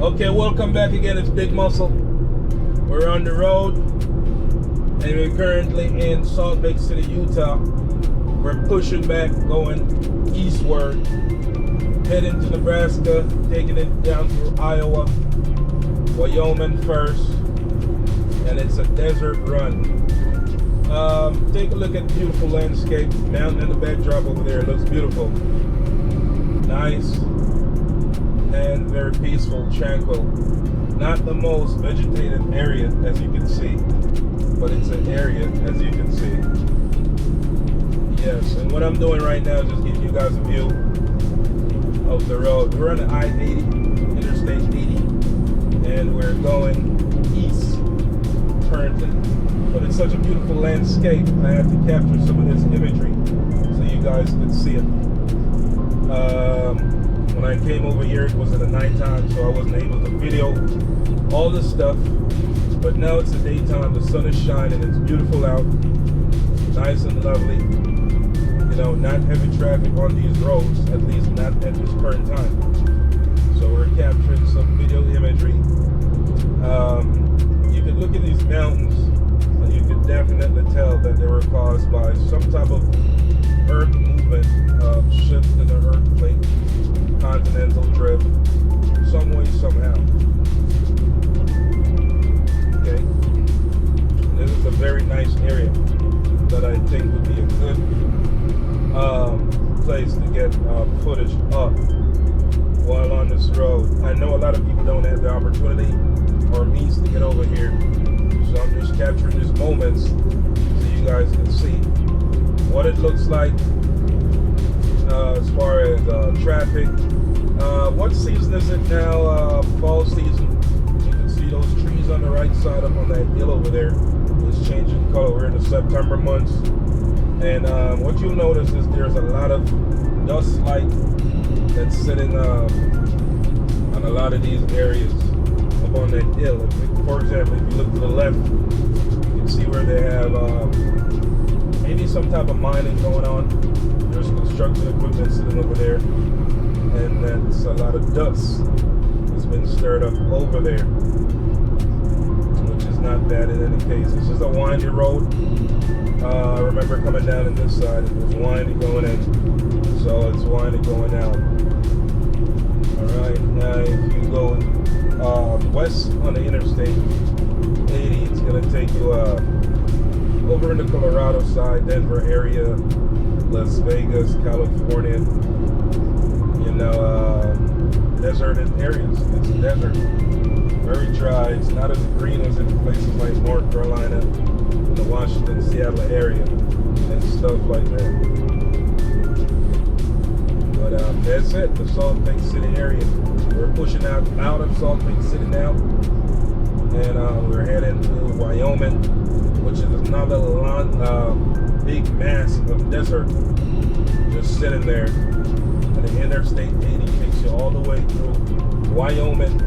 Okay, welcome back again. It's Big Muscle. We're on the road, and we're currently in Salt Lake City, Utah. We're pushing back, going eastward, heading to Nebraska, taking it down through Iowa, Wyoming first, and it's a desert run. Take a look at the beautiful landscape, mountain in the backdrop over there. It looks beautiful. Nice and very peaceful, tranquil. Not the most vegetated area, as you can see, but it's an area, as you can see. Yes, and what I'm doing right now is just giving you guys a view of the road. We're on the I-80, Interstate 80, and we're going east currently. But it's such a beautiful landscape, I had to capture some of this imagery so you guys could see it. When I came over here, it was in the nighttime, so I wasn't able to video all this stuff. But now it's the daytime, the sun is shining, it's beautiful out, nice and lovely. You know, not heavy traffic on these roads, at least not at this current time. So we're capturing some video imagery. You can look at these mountains, and you can definitely tell that they were caused by some type of earth movement, shift in the earth plate, continental drift, some way, somehow. Okay, this is a very nice area that I think would be a good place to get footage of while on this road. I know a lot of people don't have the opportunity or means to get over here, so I'm just capturing these moments so you guys can see what it looks like as far as traffic. What season is it now? Fall season. You can see those trees on the right side up on that hill over there. It's changing color. We're in the September months. And what you'll notice is there's a lot of dust light that's sitting on a lot of these areas up on that hill. For example, if you look to the left, you can see where they have maybe some type of mining going on. There's construction equipment sitting over there, and that's a lot of dust that's been stirred up over there, which is not bad in any case. It's just a windy road. I remember coming down on this side, it was windy going in, so it's windy going out. Alright, now if you go west on the Interstate 80, it's going to take you over in the Colorado side, Denver area, Las Vegas, California, you know, deserted areas. It's desert, very dry. It's not as green as in places like North Carolina, the Washington, Seattle area, and stuff like that. But that's it, the Salt Lake City area. We're pushing out of Salt Lake City now, and we're heading to Wyoming, which is another big mass of desert just sitting there. And the Interstate 80 takes you all the way through Wyoming,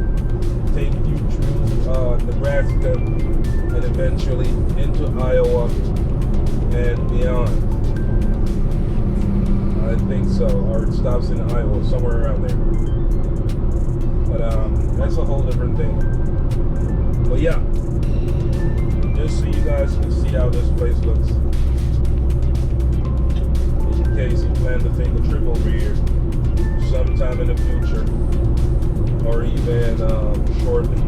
taking you through Nebraska, and eventually into Iowa and beyond. I think so, or it stops in Iowa, somewhere around there. But that's a whole different thing. But yeah, just so you guys can see how this place looks, in case you plan to take a trip over here sometime in the future, or even shortly.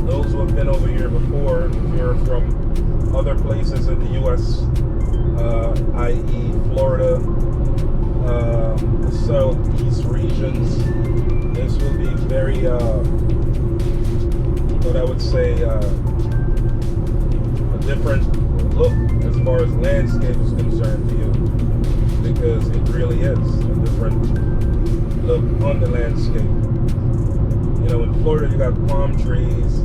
Those who have been over here before, if you're from other places in the U.S., i.e. Florida, the southeast regions, this will be very, what I would say, a different look as far as landscape is concerned to you, because it really is a different look on the landscape. You know, in Florida you got palm trees,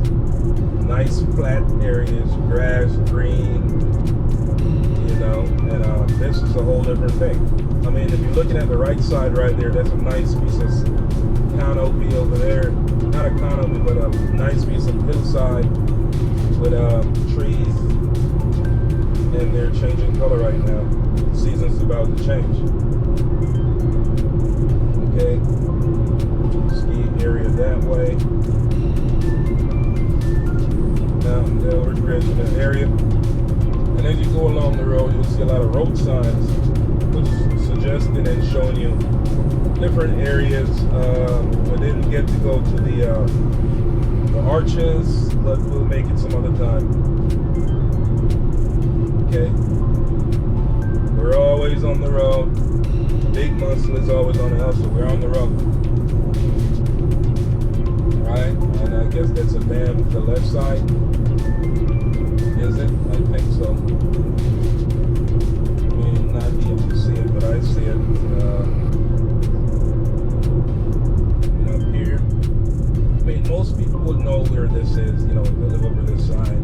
nice flat areas, grass, green, you know, and this is a whole different thing. I mean, if you're looking at the right side right there, that's a nice piece of canopy over there. Not a canopy, but a nice piece of hillside with trees, and they're changing color right now. The season's about to change. Okay, ski area that way. Mountaindale Recreational Area. And as you go along the road, you'll see a lot of road signs, which is suggesting and showing you different areas. We didn't get to go to the arches, but we'll make it some other time. Okay. We're always on the road. Big Muscle is always on the hustle. We're on the road. Right? And I guess that's a dam to the left side. Is it? I think so. You may not be able to see it, but I see it. Up here. I mean, most people would know where this is, they live over this side.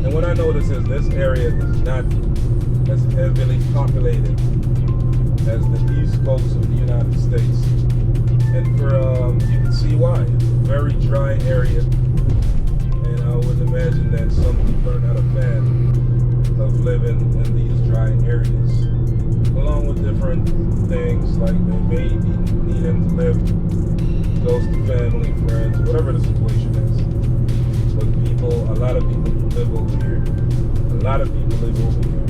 And what I notice is this area is not as heavily populated as the east coast of the United States. And for you can see why. It's a very dry area. And I would imagine that some people are not a fan of living in these dry areas. Along with different things, like they may be needing to live close to family, friends, whatever the situation is. But a lot of people live over here. A lot of people live over here.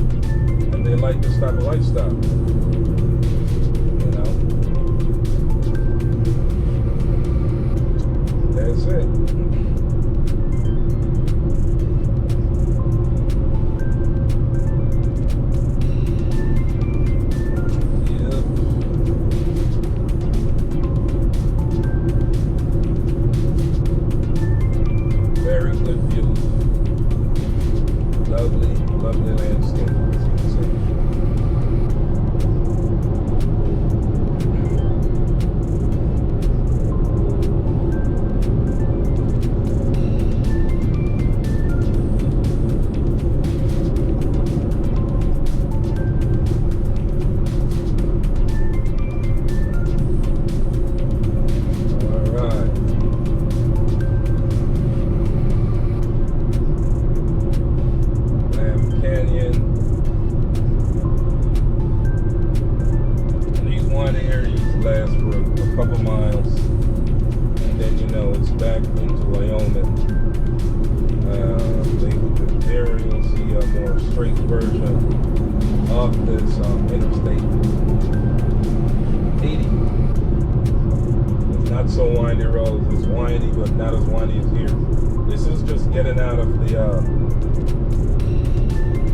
And they like this type of lifestyle. That's it. Very good view. Lovely, lovely landscape, as you can see. Last for a couple miles, and then it's back into Wyoming. There you'll see a more straight version of this Interstate 80. It's not so windy roads. It's windy, but not as windy as here. This is just getting out of the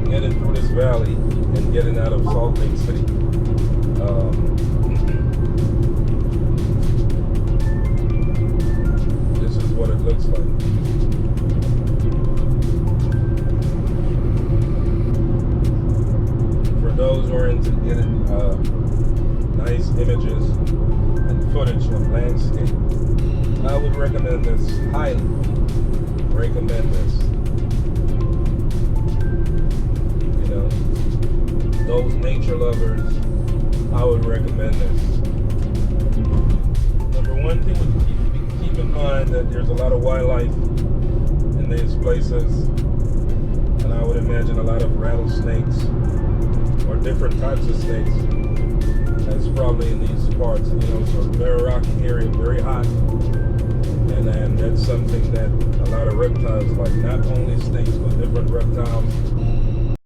getting through this valley and getting out of Salt Lake City. What it looks like. For those who are into getting nice images and footage of landscape, I would recommend this, highly recommend this. Those nature lovers, I would recommend this. Number one thing would keep in mind that there's a lot of wildlife in these places, and I would imagine a lot of rattlesnakes or different types of snakes. That's probably in these parts, so very rocky area, very hot, and that's something that a lot of reptiles like, not only snakes but different reptiles